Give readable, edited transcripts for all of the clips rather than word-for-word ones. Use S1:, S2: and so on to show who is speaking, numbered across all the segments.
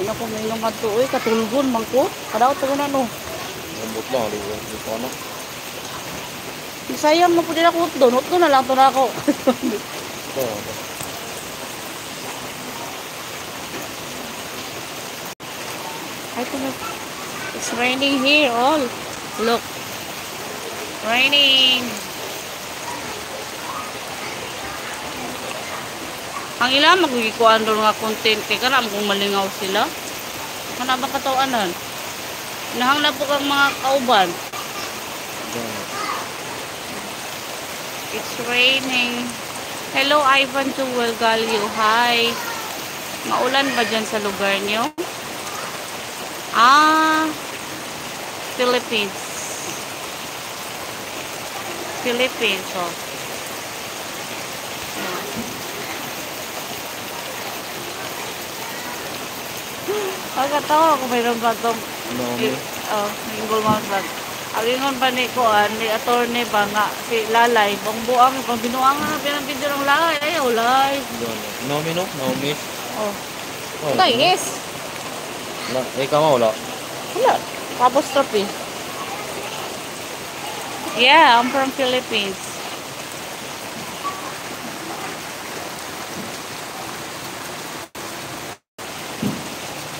S1: na ko minum adto oy katulgon man ko. Kadaot ta na no.
S2: Lambot lang, di ko ano.
S1: Sayang mo pud ako donut ko na lang to na ako. It's raining here all. Look. Raining. Ang ilang magigikuan doon nga content kay kana kung malingaw sila. Kana ba katawanan? Nahang na po kang mga kauban. It's raining. Hello Ivan Jewel Galio. Hi. Maulan ba dyan sa lugar nyo? Philippines. Philippines, oh. Pagkatawa ko mayroon ba itong single mount bag. Ang ingon ba ni Koan, ni attorney ba nga, si Lalay, bang buang, bang binuang nga, pinang-video ng Lalay, ayaw, Lalay.
S2: Naomi, no? Naomi.
S1: Oh. Ito, yes.
S2: Ikaw mo, wala?
S1: Wala. Apostrophe. Yeah, I'm from Philippines.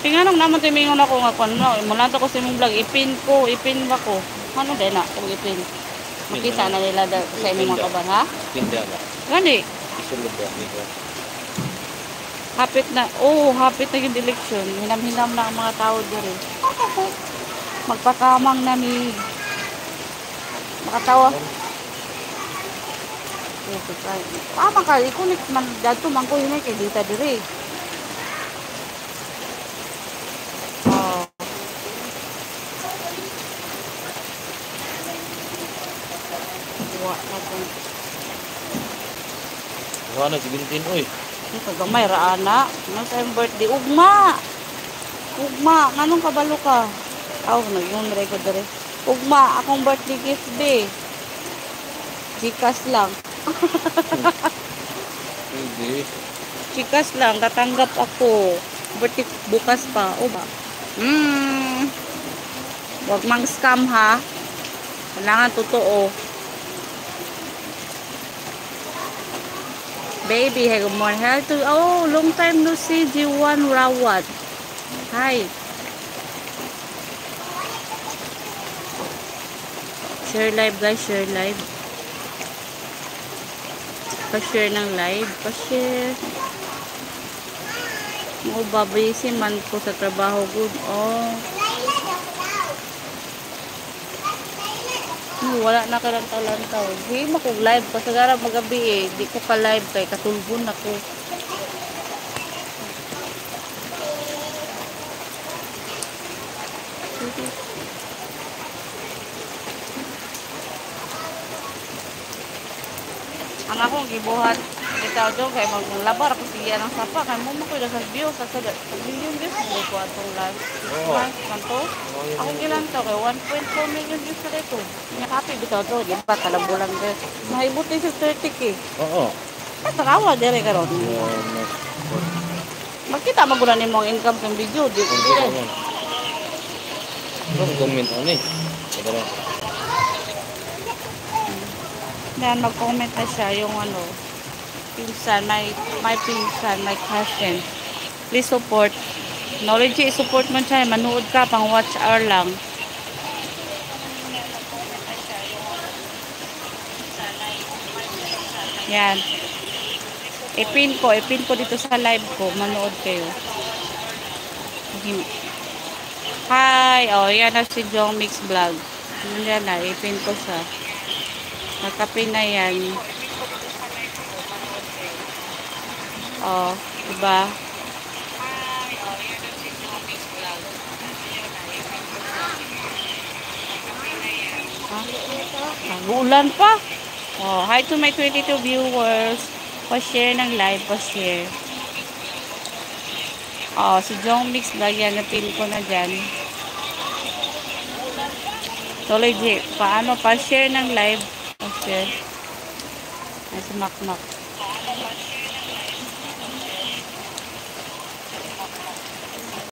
S1: Tinganong naman timingon ako nga kung ano, mulanta ko sa imong vlog, ipin ba ko. Ano din na, kung ipin. Makita na nila sa imong mga kaban, ha?
S2: Ipin din na.
S1: Gani?
S2: Isulog ba, amigo?
S1: Hapit na yung election. Hinam-hinam na ang mga tao dito. Magpakamang na ni makatawa. Ka, ikunik man dato man ko hinay kay dita dire. Oh.
S2: Wala na, 17, uy.
S1: Kagamay raana. Ano sa yung birthday? Ugma! Nganong kabalo ka? Nag-yung record dire. Ugma, akong birthday gift be. Chikas lang.
S2: Hindi.
S1: Chikas lang, tatanggap ako. Birthday bukas pa. O ba? Huwag mang scam ha. Kailangan totoo. Baby, hey, good morning. Oh, long time no see, G1 Rawat. Hi. Share live guys, share live. Pa-share ng live, pa-share. Babayisin man ko sa trabaho good. Wala na ka lantaw-lantaw. Hindi live pasagara magabi eh. Di ko ka live kay katulbon ako. Ang akong gibuhat kita doon kay maglabar ako siya ng sapa kay mo ko sa view sa million views mo ko atong live. Kanto? Ako gilantaw kay 1.4 million views sa dito. Nya happy bitaw to, di ba talabulan ka. Mahibuti sa 30k.
S2: Oo.
S1: Tarawa dire karon. Makita magulan nimo ang income sa video, di ko dire.
S2: Comment ani. Kadara.
S1: Then mag-comment na siya yung ano, pinsan, my pinsan, my cousin. Please support. Knowledge, support mo siya. Manood ka, pang watch hour lang. Yan. Ipin ko dito sa live ko. Manood kayo. Hi! Yan na si Jong Mix Vlog. Yan na, ipin ko siya. Nakapin na yan. Diba? Nagulan pa. Hi to my 22 viewers. Pa-share ng live, pa-share. Si Jong Mix Vlog yan, napin ko na dyan. Tuloy, paano pa-share ng live? Pa-share. Ay, si Makmak.